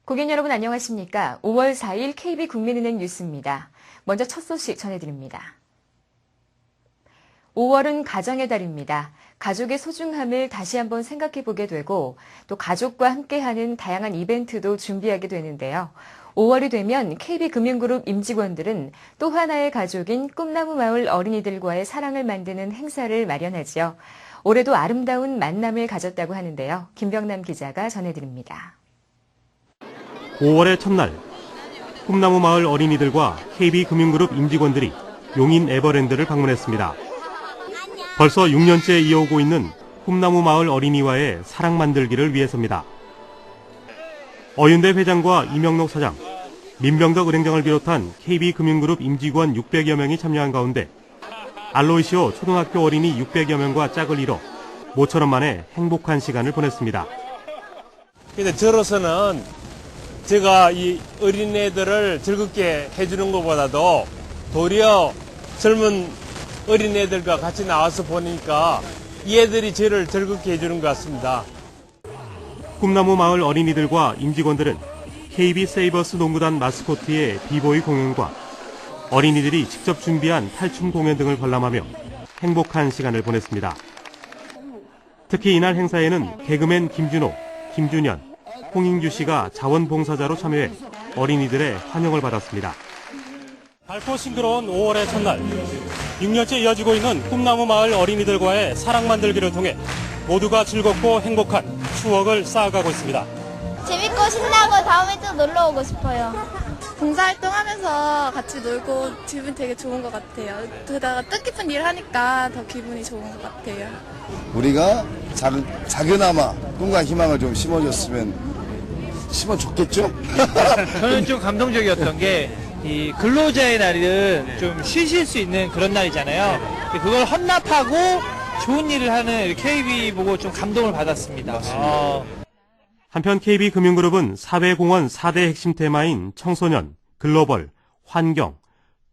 고객 여러분 안녕하십니까? 5월 4일 KB국민은행 뉴스입니다. 먼저 첫 소식 전해드립니다. 5월은 가정의 달입니다. 가족의 소중함을 다시 한번 생각해보게 되고 또 가족과 함께하는 다양한 이벤트도 준비하게 되는데요. 5월이 되면 KB금융그룹 임직원들은 또 하나의 가족인 꿈나무 마을 어린이들과의 사랑을 만드는 행사를 마련하지요. 올해도 아름다운 만남을 가졌다고 하는데요. 김병남 기자가 전해드립니다. 5월의 첫날, 꿈나무 마을 어린이들과 KB금융그룹 임직원들이 용인 에버랜드를 방문했습니다. 벌써 6년째 이어오고 있는 꿈나무 마을 어린이와의 사랑 만들기를 위해서입니다. 어윤대 회장과 이명록 사장, 민병덕 은행장을 비롯한 KB금융그룹 임직원 600여 명이 참여한 가운데 알로이시오 초등학교 어린이 600여 명과 짝을 이뤄 모처럼 만에 행복한 시간을 보냈습니다. 근데 저로서는 제가 이 어린애들을 즐겁게 해주는 것보다도 도리어 젊은 어린애들과 같이 나와서 보니까 이 애들이 저를 즐겁게 해주는 것 같습니다. 꿈나무 마을 어린이들과 임직원들은 KB 세이버스 농구단 마스코트의 비보이 공연과 어린이들이 직접 준비한 탈춤 공연 등을 관람하며 행복한 시간을 보냈습니다. 특히 이날 행사에는 개그맨 김준호, 김준현, 홍인규 씨가 자원봉사자로 참여해 어린이들의 환영을 받았습니다. 밝고 싱그러운 5월의 첫날, 6년째 이어지고 있는 꿈나무 마을 어린이들과의 사랑 만들기를 통해 모두가 즐겁고 행복한 추억을 쌓아가고 있습니다. 재밌고 신나고 다음에 또 놀러 오고 싶어요. 봉사활동하면서 같이 놀고 기분 되게 좋은 것 같아요. 게다가 뜻깊은 일을 하니까 더 기분이 좋은 것 같아요. 우리가 작은아마 꿈과 희망을 좀 심어줬겠죠? 저는 좀 감동적이었던 게 이 근로자의 날은 좀 쉬실 수 있는 그런 날이잖아요. 그걸 헌납하고 좋은 일을 하는 KB 보고 좀 감동을 받았습니다. 한편 KB금융그룹은 사회공헌 4대 핵심 테마인 청소년, 글로벌, 환경,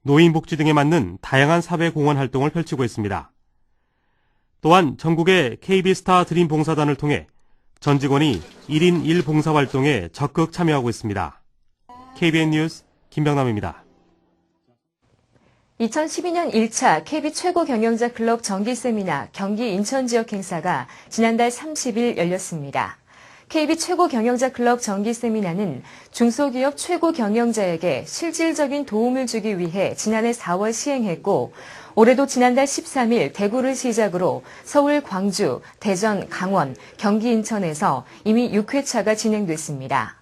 노인복지 등에 맞는 다양한 사회공헌 활동을 펼치고 있습니다. 또한 전국의 KB스타 드림 봉사단을 통해 전 직원이 1인 1봉사 활동에 적극 참여하고 있습니다. KBN 뉴스 김병남입니다. 2012년 1차 KB 최고 경영자 클럽 정기 세미나 경기 인천 지역 행사가 지난달 30일 열렸습니다. KB 최고 경영자 클럽 정기 세미나는 중소기업 최고 경영자에게 실질적인 도움을 주기 위해 지난해 4월 시행했고 올해도 지난달 13일 대구를 시작으로 서울, 광주, 대전, 강원, 경기 인천에서 이미 6회차가 진행됐습니다.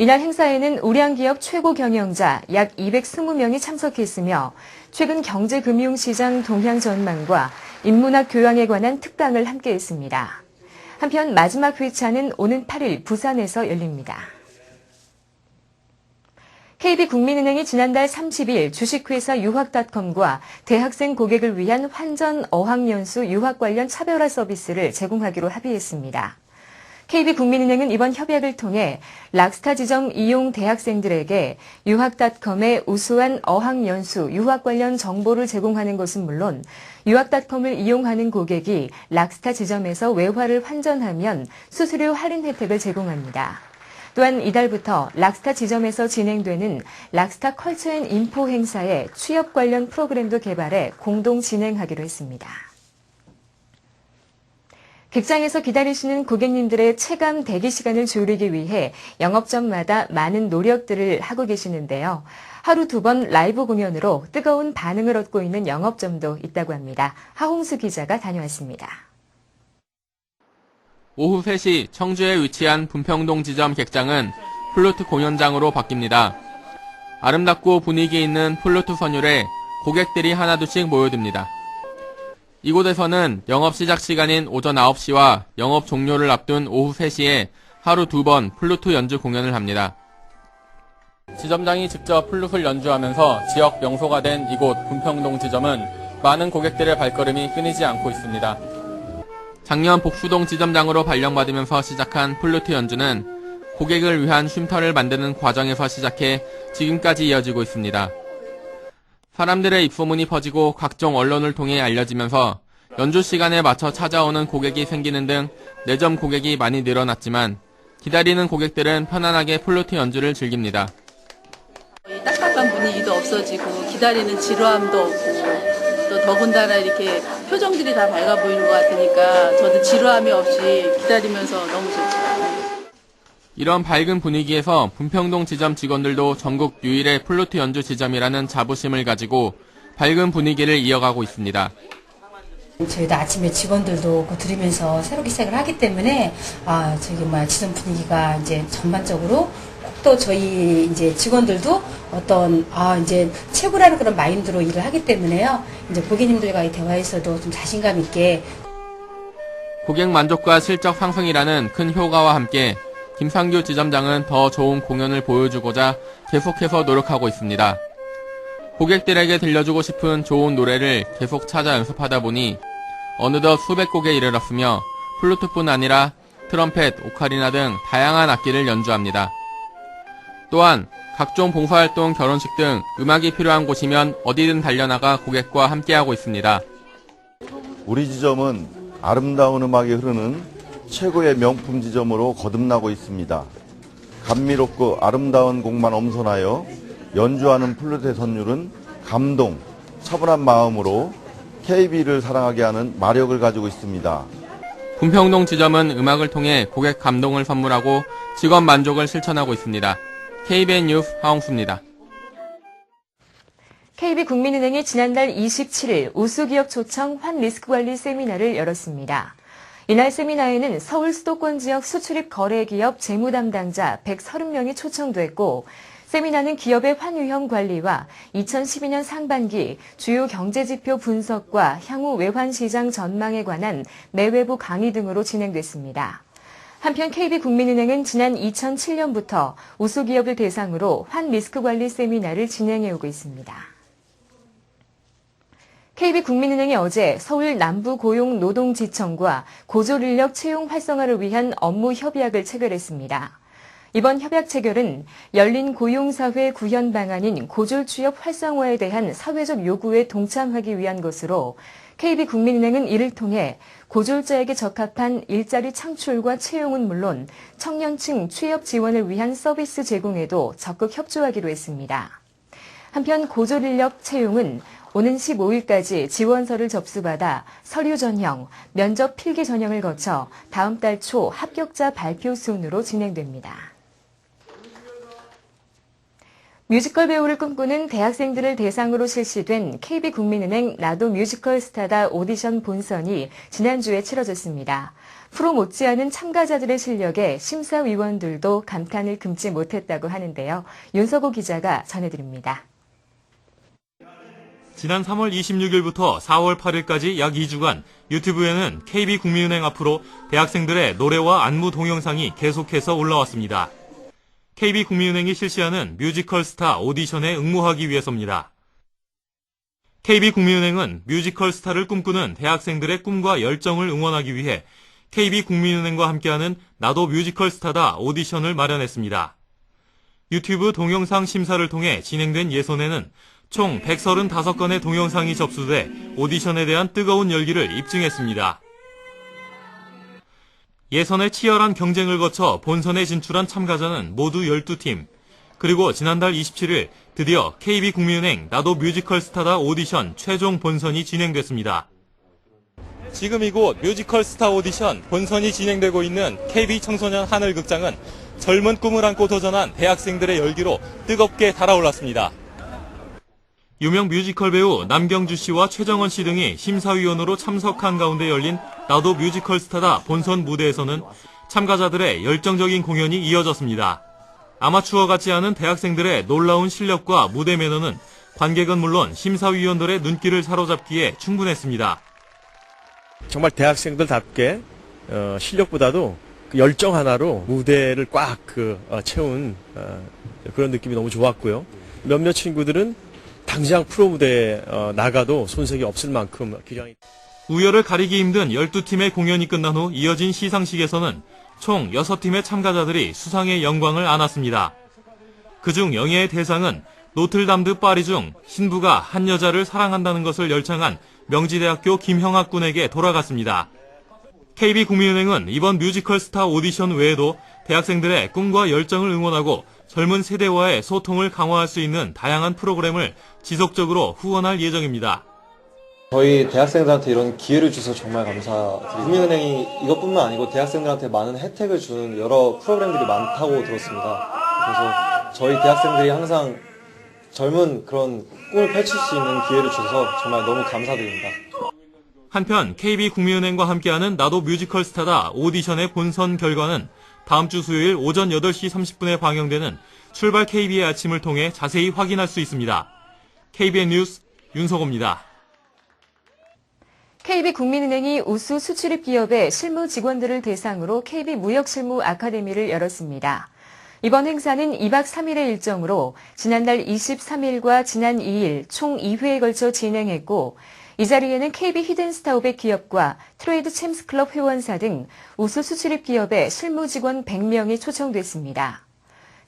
이날 행사에는 우량기업 최고 경영자 약 220명이 참석했으며 최근 경제금융시장 동향 전망과 인문학 교양에 관한 특강을 함께했습니다. 한편 마지막 회차는 오는 8일 부산에서 열립니다. KB국민은행이 지난달 30일 주식회사 유학닷컴과 대학생 고객을 위한 환전 어학연수 유학 관련 차별화 서비스를 제공하기로 합의했습니다. KB국민은행은 이번 협약을 통해 락스타 지점 이용 대학생들에게 유학닷컴의 우수한 어학연수, 유학 관련 정보를 제공하는 것은 물론 유학닷컴을 이용하는 고객이 락스타 지점에서 외화를 환전하면 수수료 할인 혜택을 제공합니다. 또한 이달부터 락스타 지점에서 진행되는 락스타 컬처 앤 인포 행사에 취업 관련 프로그램도 개발해 공동 진행하기로 했습니다. 극장에서 기다리시는 고객님들의 체감 대기 시간을 줄이기 위해 영업점마다 많은 노력들을 하고 계시는데요. 하루 2번 라이브 공연으로 뜨거운 반응을 얻고 있는 영업점도 있다고 합니다. 하홍수 기자가 다녀왔습니다. 오후 3시 청주에 위치한 분평동 지점 객장은 플루트 공연장으로 바뀝니다. 아름답고 분위기 있는 플루트 선율에 고객들이 하나둘씩 모여듭니다. 이곳에서는 영업 시작 시간인 오전 9시와 영업 종료를 앞둔 오후 3시에 하루 2번 플루트 연주 공연을 합니다. 지점장이 직접 플룻을 연주하면서 지역 명소가 된 이곳 분평동 지점은 많은 고객들의 발걸음이 끊이지 않고 있습니다. 작년 복수동 지점장으로 발령받으면서 시작한 플루트 연주는 고객을 위한 쉼터를 만드는 과정에서 시작해 지금까지 이어지고 있습니다. 사람들의 입소문이 퍼지고 각종 언론을 통해 알려지면서 연주 시간에 맞춰 찾아오는 고객이 생기는 등 내점 고객이 많이 늘어났지만 기다리는 고객들은 편안하게 플루트 연주를 즐깁니다. 딱딱한 분위기도 없어지고 기다리는 지루함도 없고 또 더군다나 이렇게 표정들이 다 밝아 보이는 것 같으니까 저도 지루함이 없이 기다리면서 너무 좋죠. 이런 밝은 분위기에서 분평동 지점 직원들도 전국 유일의 플루트 연주 지점이라는 자부심을 가지고 밝은 분위기를 이어가고 있습니다. 저희도 아침에 직원들도 들으면서 새롭게 시작을 하기 때문에 지점 분위기가 이제 전반적으로 또 저희 이제 직원들도 어떤 이제 최고라는 그런 마인드로 일을 하기 때문에요. 이제 고객님들과의 대화에서도 좀 자신감 있게 고객 만족과 실적 상승이라는 큰 효과와 함께 김상규 지점장은 더 좋은 공연을 보여주고자 계속해서 노력하고 있습니다. 고객들에게 들려주고 싶은 좋은 노래를 계속 찾아 연습하다 보니 어느덧 수백 곡에 이르렀으며 플루트뿐 아니라 트럼펫, 오카리나 등 다양한 악기를 연주합니다. 또한 각종 봉사활동, 결혼식 등 음악이 필요한 곳이면 어디든 달려나가 고객과 함께하고 있습니다. 우리 지점은 아름다운 음악이 흐르는 최고의 명품 지점으로 거듭나고 있습니다. 감미롭고 아름다운 곡만 엄선하여 연주하는 플루트의 선율은 감동, 차분한 마음으로 KB를 사랑하게 하는 마력을 가지고 있습니다. 분평동 지점은 음악을 통해 고객 감동을 선물하고 직원 만족을 실천하고 있습니다. KBN 뉴스 하홍수입니다. KB국민은행이 지난달 27일 우수기업 초청 환리스크관리 세미나를 열었습니다. 이날 세미나에는 서울 수도권 지역 수출입 거래기업 재무담당자 130명이 초청됐고 세미나는 기업의 환위험 관리와 2012년 상반기 주요 경제지표 분석과 향후 외환시장 전망에 관한 내외부 강의 등으로 진행됐습니다. 한편 KB국민은행은 지난 2007년부터 우수기업을 대상으로 환리스크관리 세미나를 진행해오고 있습니다. KB국민은행이 어제 서울 남부고용노동지청과 고졸인력 채용 활성화를 위한 업무 협약을 체결했습니다. 이번 협약 체결은 열린 고용사회 구현 방안인 고졸취업 활성화에 대한 사회적 요구에 동참하기 위한 것으로 KB국민은행은 이를 통해 고졸자에게 적합한 일자리 창출과 채용은 물론 청년층 취업 지원을 위한 서비스 제공에도 적극 협조하기로 했습니다. 한편 고졸인력 채용은 오는 15일까지 지원서를 접수받아 서류 전형, 면접 필기 전형을 거쳐 다음 달 초 합격자 발표 순으로 진행됩니다. 뮤지컬 배우를 꿈꾸는 대학생들을 대상으로 실시된 KB국민은행 나도 뮤지컬 스타다 오디션 본선이 지난주에 치러졌습니다. 프로 못지않은 참가자들의 실력에 심사위원들도 감탄을 금치 못했다고 하는데요. 윤석호 기자가 전해드립니다. 지난 3월 26일부터 4월 8일까지 약 2주간 유튜브에는 KB국민은행 앞으로 대학생들의 노래와 안무 동영상이 계속해서 올라왔습니다. KB국민은행이 실시하는 뮤지컬 스타 오디션에 응모하기 위해서입니다. KB국민은행은 뮤지컬 스타를 꿈꾸는 대학생들의 꿈과 열정을 응원하기 위해 KB국민은행과 함께하는 나도 뮤지컬 스타다 오디션을 마련했습니다. 유튜브 동영상 심사를 통해 진행된 예선에는 총 135건의 동영상이 접수돼 오디션에 대한 뜨거운 열기를 입증했습니다. 예선의 치열한 경쟁을 거쳐 본선에 진출한 참가자는 모두 12팀, 그리고 지난달 27일 드디어 KB국민은행 나도 뮤지컬 스타다 오디션 최종 본선이 진행됐습니다. 지금 이곳 뮤지컬 스타 오디션 본선이 진행되고 있는 KB 청소년 하늘극장은 젊은 꿈을 안고 도전한 대학생들의 열기로 뜨겁게 달아올랐습니다. 유명 뮤지컬 배우 남경주 씨와 최정원 씨 등이 심사위원으로 참석한 가운데 열린 나도 뮤지컬 스타다 본선 무대에서는 참가자들의 열정적인 공연이 이어졌습니다. 아마추어 같지 않은 대학생들의 놀라운 실력과 무대 매너는 관객은 물론 심사위원들의 눈길을 사로잡기에 충분했습니다. 정말 대학생들답게 실력보다도 그 열정 하나로 무대를 꽉 채운 그런 느낌이 너무 좋았고요. 몇몇 친구들은 당장 프로 무대에 나가도 손색이 없을 만큼 기량이. 우열을 가리기 힘든 12팀의 공연이 끝난 후 이어진 시상식에서는 총 6팀의 참가자들이 수상의 영광을 안았습니다. 그중 영예의 대상은 노틀담드 파리 중 신부가 한 여자를 사랑한다는 것을 열창한 명지대학교 김형학 군에게 돌아갔습니다. KB국민은행은 이번 뮤지컬 스타 오디션 외에도 대학생들의 꿈과 열정을 응원하고 젊은 세대와의 소통을 강화할 수 있는 다양한 프로그램을 지속적으로 후원할 예정입니다. 저희 대학생들한테 이런 기회를 주셔서 정말 감사드립니다. 국민은행이 이것뿐만 아니고 대학생들한테 많은 혜택을 주는 여러 프로그램들이 많다고 들었습니다. 그래서 저희 대학생들이 항상 젊은 그런 꿈을 펼칠 수 있는 기회를 주셔서 정말 너무 감사드립니다. 한편 KB국민은행과 함께하는 나도 뮤지컬 스타다 오디션의 본선 결과는 다음 주 수요일 오전 8시 30분에 방영되는 출발 KB의 아침을 통해 자세히 확인할 수 있습니다. KBN 뉴스 윤석호입니다. KB국민은행이 우수 수출입 기업의 실무 직원들을 대상으로 KB무역실무 아카데미를 열었습니다. 이번 행사는 2박 3일의 일정으로 지난달 23일과 지난 2일 총 2회에 걸쳐 진행했고 이 자리에는 KB 히든스타500 기업과 트레이드 챔스 클럽 회원사 등 우수 수출입 기업의 실무 직원 100명이 초청됐습니다.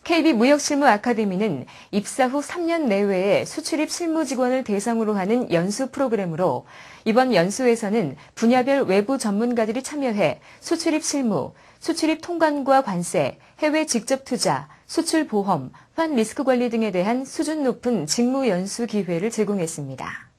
KB무역실무 아카데미는 입사 후 3년 내외의 수출입 실무 직원을 대상으로 하는 연수 프로그램으로 이번 연수에서는 분야별 외부 전문가들이 참여해 수출입 실무, 수출입 통관과 관세, 해외 직접 투자, 수출 보험, 환 리스크 관리 등에 대한 수준 높은 직무 연수 기회를 제공했습니다.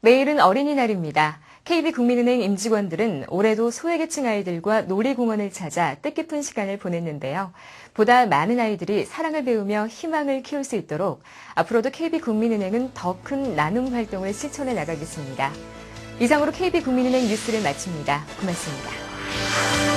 내일은 어린이날입니다. KB국민은행 임직원들은 올해도 소외계층 아이들과 놀이공원을 찾아 뜻깊은 시간을 보냈는데요. 보다 많은 아이들이 사랑을 배우며 희망을 키울 수 있도록 앞으로도 KB국민은행은 더 큰 나눔 활동을 실천해 나가겠습니다. 이상으로 KB국민은행 뉴스를 마칩니다. 고맙습니다.